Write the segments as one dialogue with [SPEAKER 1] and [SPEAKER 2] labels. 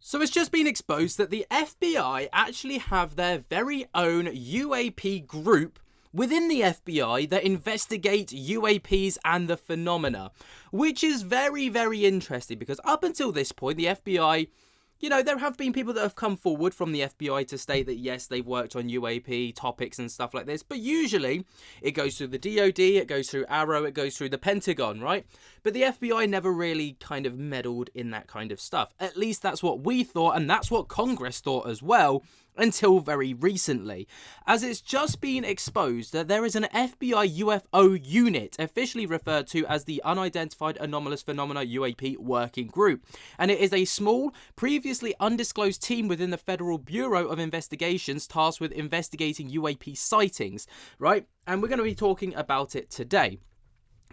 [SPEAKER 1] So it's just been exposed that the FBI actually have their very own UAP group within the FBI that investigate UAPs and the phenomena, which is very, very interesting because up until this point, the FBI, you know, there have been people that have come forward from the FBI to state that, yes, they've worked on UAP topics and stuff like this, but usually it goes through the DOD, it goes through Arrow, it goes through the Pentagon, right? But the FBI never really kind of meddled in that kind of stuff. At least that's what we thought, and that's what Congress thought as well, until very recently, as it's just been exposed that there is an FBI UFO unit, officially referred to as the Unidentified Anomalous Phenomena UAP Working Group, and it is a small, previously undisclosed team within the Federal Bureau of Investigations tasked with investigating UAP sightings, right? And we're going to be talking about it today.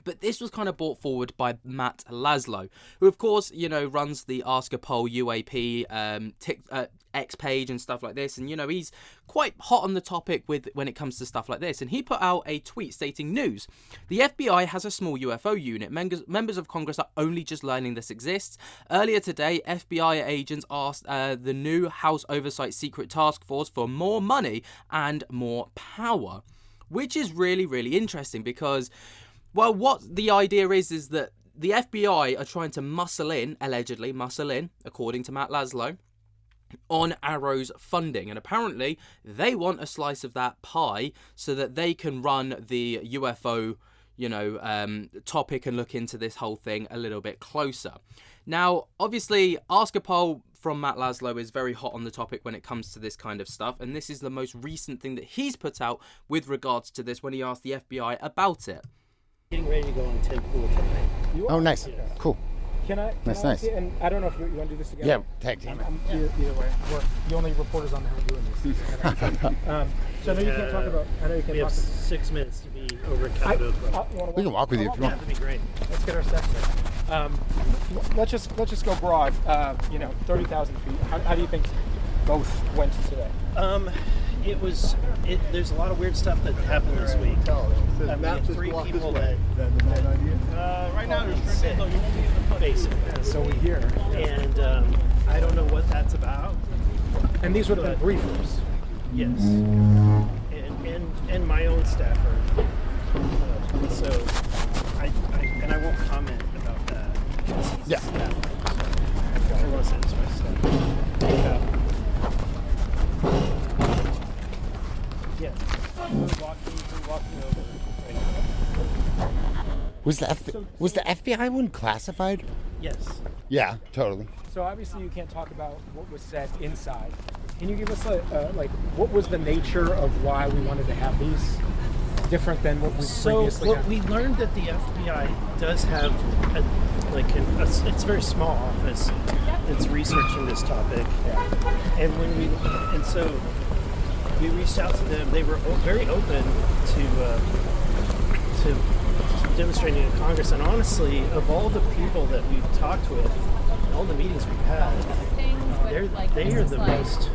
[SPEAKER 1] But this was kind of brought forward by Matt Laszlo, who, of course, you know, runs the Ask a Poll UAP X page and stuff like this. And, you know, he's quite hot on the topic when it comes to stuff like this. And he put out a tweet stating news. The FBI has a small UFO unit. Members of Congress are only just learning this exists. Earlier today, FBI agents asked the new House Oversight Secret Task Force for more money and more power, which is really, really interesting because, well, what the idea is that the FBI are trying to allegedly muscle in, according to Matt Laszlo, on Arrow's funding. And apparently they want a slice of that pie so that they can run the UFO, you know, topic and look into this whole thing a little bit closer. Now, obviously, Ask a Poll from Matt Laszlo is very hot on the topic when it comes to this kind of stuff. And this is the most recent thing that he's put out with regards to this when he asked the FBI about it.
[SPEAKER 2] Getting ready to go on 10 pool tonight.
[SPEAKER 3] Oh, nice. Yeah. Cool.
[SPEAKER 4] Can I
[SPEAKER 3] nice.
[SPEAKER 4] And I don't know if you want to do this together.
[SPEAKER 3] Yeah, tag team.
[SPEAKER 4] Either way. We're the only reporters on the hill doing this. So I know you can't talk about...
[SPEAKER 2] We have 6 minutes to be over at Capitol.
[SPEAKER 3] We can walk with you if you want.
[SPEAKER 2] That'd be great.
[SPEAKER 4] Let's get our steps in. Let's just go broad. 30,000 feet. How do you think both went today?
[SPEAKER 2] There's a lot of weird stuff that happened this week. We have 3 people that right now there's basically.
[SPEAKER 4] So we hear.
[SPEAKER 2] And I don't know what that's about.
[SPEAKER 4] And these would have been briefers.
[SPEAKER 2] Yes. And my own staffer. So I won't comment about that.
[SPEAKER 3] Yeah.
[SPEAKER 2] I want to say this myself. Yeah. We're walking over right now.
[SPEAKER 3] Was the FBI one classified?
[SPEAKER 2] Yes.
[SPEAKER 3] Yeah, totally.
[SPEAKER 4] So obviously you can't talk about what was said inside. Can you give us what was the nature of why we wanted to have these different than what we previously had?
[SPEAKER 2] We learned that the FBI does have it's a very small office that's researching this topic.
[SPEAKER 4] Yeah.
[SPEAKER 2] And so we reached out to them. They were very open to demonstrating in Congress. And honestly, of all the people that we've talked with, all the meetings we've had, they are the most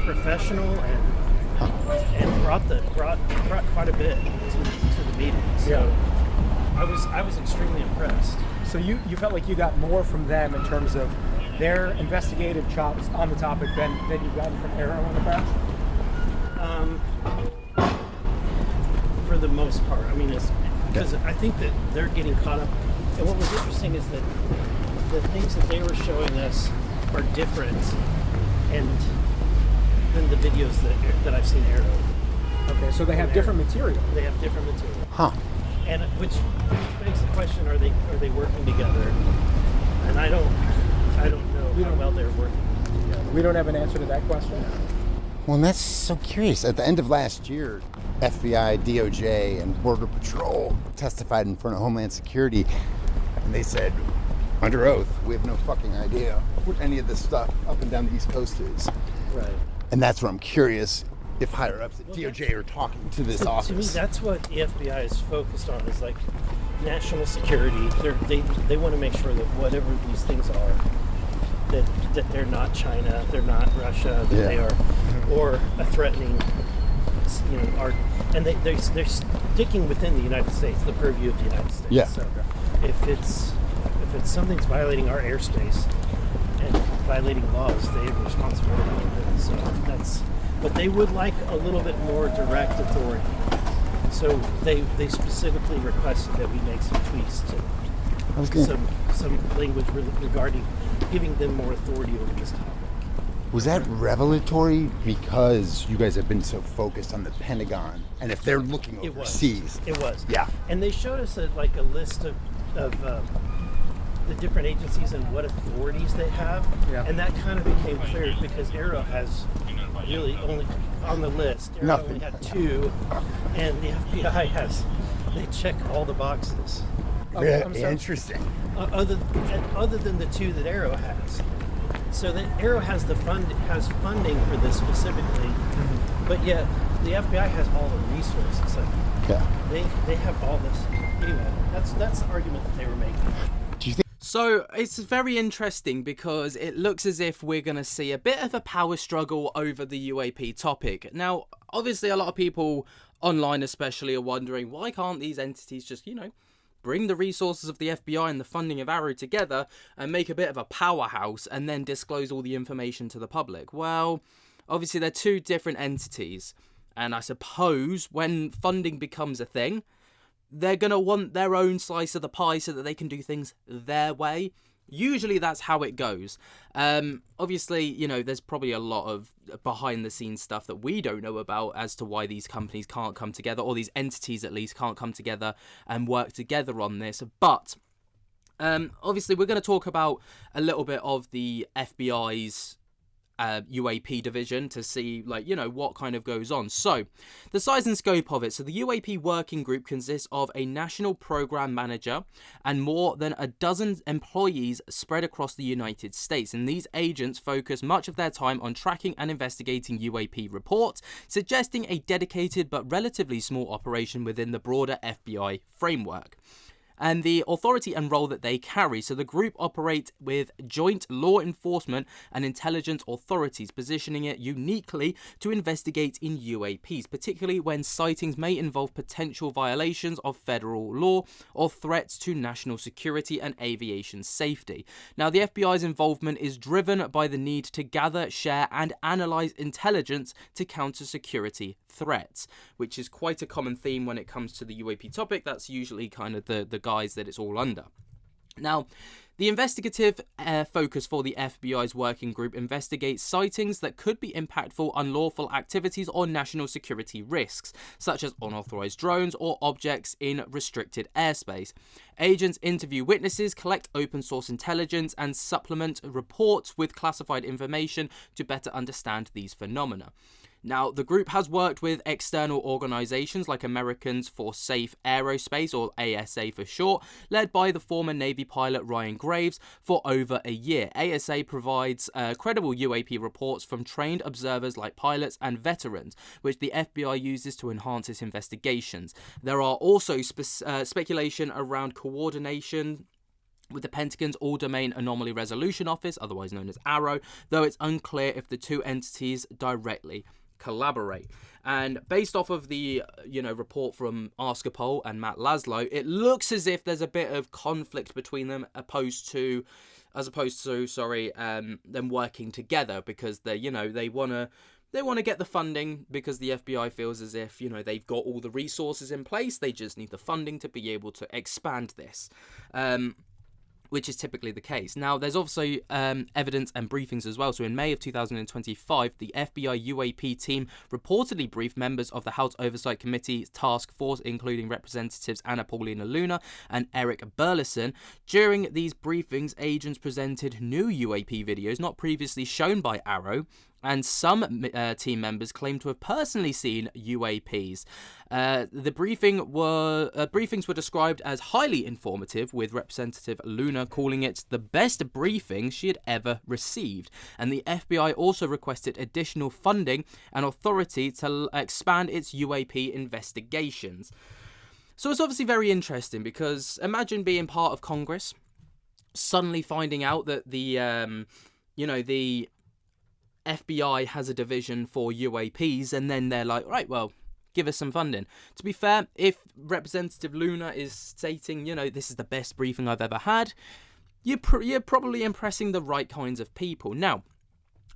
[SPEAKER 2] professional and brought quite a bit to the meeting. So yeah. I was extremely impressed.
[SPEAKER 4] So you felt like you got more from them in terms of their investigative chops on the topic than you've gotten from Arrow in the past?
[SPEAKER 2] For the most part. I mean, it's because I think that they're getting caught up. And what was interesting is that the things that they were showing us are different than the videos that I've seen Arrow.
[SPEAKER 4] Okay, so they have different material.
[SPEAKER 2] They have different material.
[SPEAKER 3] Huh.
[SPEAKER 2] And which begs the question: Are they working together? And I don't know how well they're working together.
[SPEAKER 4] We don't have an answer to that question.
[SPEAKER 3] Well, that's so curious. At the end of last year, FBI, DOJ, and Border Patrol testified in front of Homeland Security, and they said, under oath, we have no fucking idea what any of this stuff up and down the East Coast is.
[SPEAKER 2] Right.
[SPEAKER 3] And that's where I'm curious if higher ups at DOJ are talking to this office.
[SPEAKER 2] To me, that's what the FBI is focused on, is like national security. They want to make sure that whatever these things are, that they're not China, they're not Russia, that they are, or a threatening, and they're sticking within the United States, the purview of the United States.
[SPEAKER 3] Yeah.
[SPEAKER 2] So if it's something's violating our airspace, and violating laws, they have a responsibility with it. So but they would like a little bit more direct authority. So they specifically requested that we make some tweaks to some language regarding giving them more authority over this topic.
[SPEAKER 3] Was that revelatory because you guys have been so focused on the Pentagon, and if they're looking overseas?
[SPEAKER 2] It was.
[SPEAKER 3] Yeah.
[SPEAKER 2] And they showed us a list of the different agencies and what authorities they have. Yeah. And that kind of became clear because Arrow has really only on the list. Arrow only had 2, and the FBI they check all the boxes.
[SPEAKER 3] Interesting.
[SPEAKER 2] Other than the 2 that Arrow has. So that Arrow has funding for this specifically, but yet the FBI has all the resources. So they have all this. Anyway, that's the argument that they were making.
[SPEAKER 3] Do you think?
[SPEAKER 1] So it's very interesting because it looks as if we're going to see a bit of a power struggle over the UAP topic. Now, obviously, a lot of people online especially are wondering, why can't these entities just, bring the resources of the FBI and the funding of Arrow together and make a bit of a powerhouse and then disclose all the information to the public? Well, obviously they're 2 different entities, and I suppose when funding becomes a thing, they're going to want their own slice of the pie so that they can do things their way. Usually that's how it goes. Obviously, there's probably a lot of behind-the-scenes stuff that we don't know about as to why these companies can't come together, or these entities at least can't come together and work together on this. But obviously, we're going to talk about a little bit of the FBI's UAP division to see, what kind of goes on. So, the size and scope of it. So, the UAP working group consists of a national program manager and more than a dozen employees spread across the United States. And these agents focus much of their time on tracking and investigating UAP reports, suggesting a dedicated but relatively small operation within the broader FBI framework. And the authority and role that they carry. So the group operates with joint law enforcement and intelligence authorities, positioning it uniquely to investigate in UAPs, particularly when sightings may involve potential violations of federal law or threats to national security and aviation safety. Now, the FBI's involvement is driven by the need to gather, share, and analyze intelligence to counter security threats, which is quite a common theme when it comes to the UAP topic. That's usually kind of the guise that it's all under. Now, the investigative focus for the FBI's working group investigates sightings that could be impactful unlawful activities or national security risks, such as unauthorized drones or objects in restricted airspace. Agents interview witnesses, collect open source intelligence, and supplement reports with classified information to better understand these phenomena. Now, the group has worked with external organizations like Americans for Safe Aerospace, or ASA for short, led by the former Navy pilot Ryan Graves, for over a year. ASA provides credible UAP reports from trained observers like pilots and veterans, which the FBI uses to enhance its investigations. There are also speculation around coordination with the Pentagon's All-Domain Anomaly Resolution Office, otherwise known as ARROW, though it's unclear if the 2 entities directly collaborate. And based off of the report from Askapol and Matt Laszlo, it looks as if there's a bit of conflict between them as opposed to them working together, because they want to get the funding, because the FBI feels as if they've got all the resources in place, they just need the funding to be able to expand this. Which is typically the case. Now, there's also evidence and briefings as well. So in May of 2025, the FBI UAP team reportedly briefed members of the House Oversight Committee Task Force, including Representatives Anna Paulina Luna and Eric Burleson. During these briefings, agents presented new UAP videos not previously shown by Arrow, and some team members claim to have personally seen UAPs. The briefings were described as highly informative, with Representative Luna calling it the best briefing she had ever received. And the FBI also requested additional funding and authority to expand its UAP investigations. So it's obviously very interesting, because imagine being part of Congress, suddenly finding out that the FBI has a division for UAPs, and then they're like, right, well, give us some funding. To be fair, if Representative Luna is stating, this is the best briefing I've ever had, you're probably impressing the right kinds of people. Now,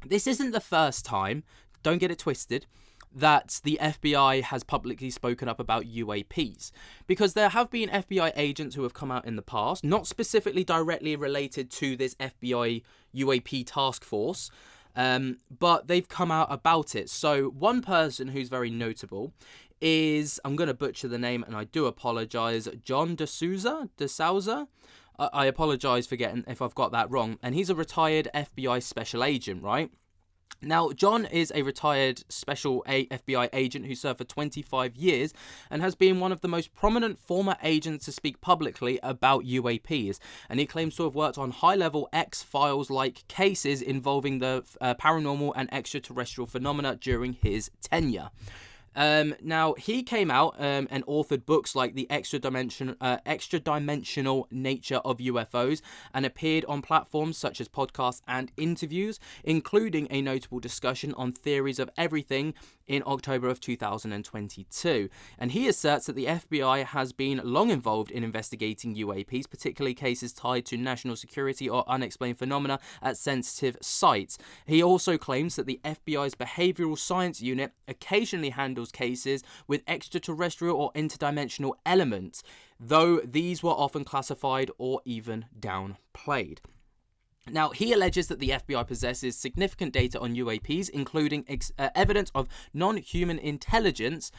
[SPEAKER 1] this isn't the first time, don't get it twisted, that the FBI has publicly spoken up about UAPs, because there have been FBI agents who have come out in the past, not specifically directly related to this FBI UAP task force, but they've come out about it. So one person who's very notable is, I'm going to butcher the name and I do apologize, John DeSouza. I apologize for getting if I've got that wrong, and he's a retired FBI special agent, right? Now, John is a retired special FBI agent who served for 25 years and has been one of the most prominent former agents to speak publicly about UAPs. And he claims to have worked on high-level X-Files-like cases involving the paranormal and extraterrestrial phenomena during his tenure. Now, he came out and authored books like The Extra-Dimensional Nature of UFOs, and appeared on platforms such as podcasts and interviews, including a notable discussion on theories of everything in October of 2022. And he asserts that the FBI has been long involved in investigating UAPs, particularly cases tied to national security or unexplained phenomena at sensitive sites. He also claims that the FBI's behavioral science unit occasionally handles cases with extraterrestrial or interdimensional elements, though these were often classified or even downplayed. Now, he alleges that the FBI possesses significant data on UAPs, including evidence of non-human intelligence,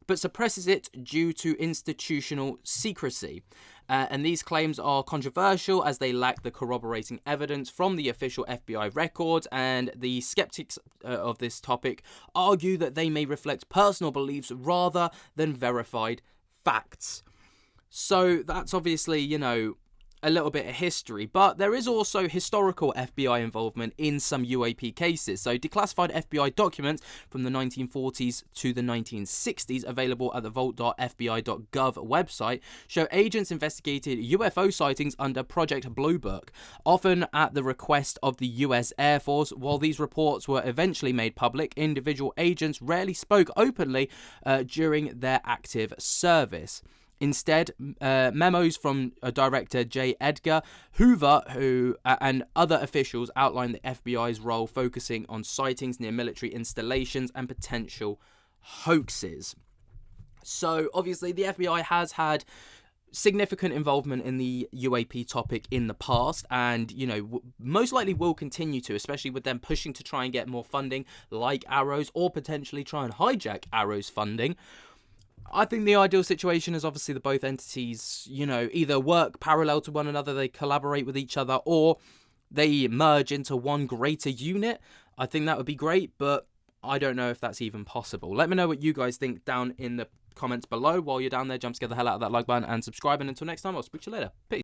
[SPEAKER 1] but suppresses it due to institutional secrecy. And these claims are controversial as they lack the corroborating evidence from the official FBI records, and the skeptics of this topic argue that they may reflect personal beliefs rather than verified facts. So that's obviously, a little bit of history, but there is also historical FBI involvement in some UAP cases. So declassified FBI documents from the 1940s to the 1960s, available at the vault.fbi.gov website, show agents investigated UFO sightings under Project Blue Book, often at the request of the US Air Force. While these reports were eventually made public, individual agents rarely spoke openly during their active service. Instead, memos from Director J. Edgar Hoover and other officials outlined the FBI's role, focusing on sightings near military installations and potential hoaxes. So, obviously, the FBI has had significant involvement in the UAP topic in the past, and most likely will continue to, especially with them pushing to try and get more funding like Arrow's, or potentially try and hijack Arrow's funding. I think the ideal situation is obviously that both entities, either work parallel to one another, they collaborate with each other, or they merge into one greater unit. I think that would be great, but I don't know if that's even possible. Let me know what you guys think down in the comments below. While you're down there, jump to get the hell out of that like button and subscribe. And until next time, I'll speak to you later. Peace.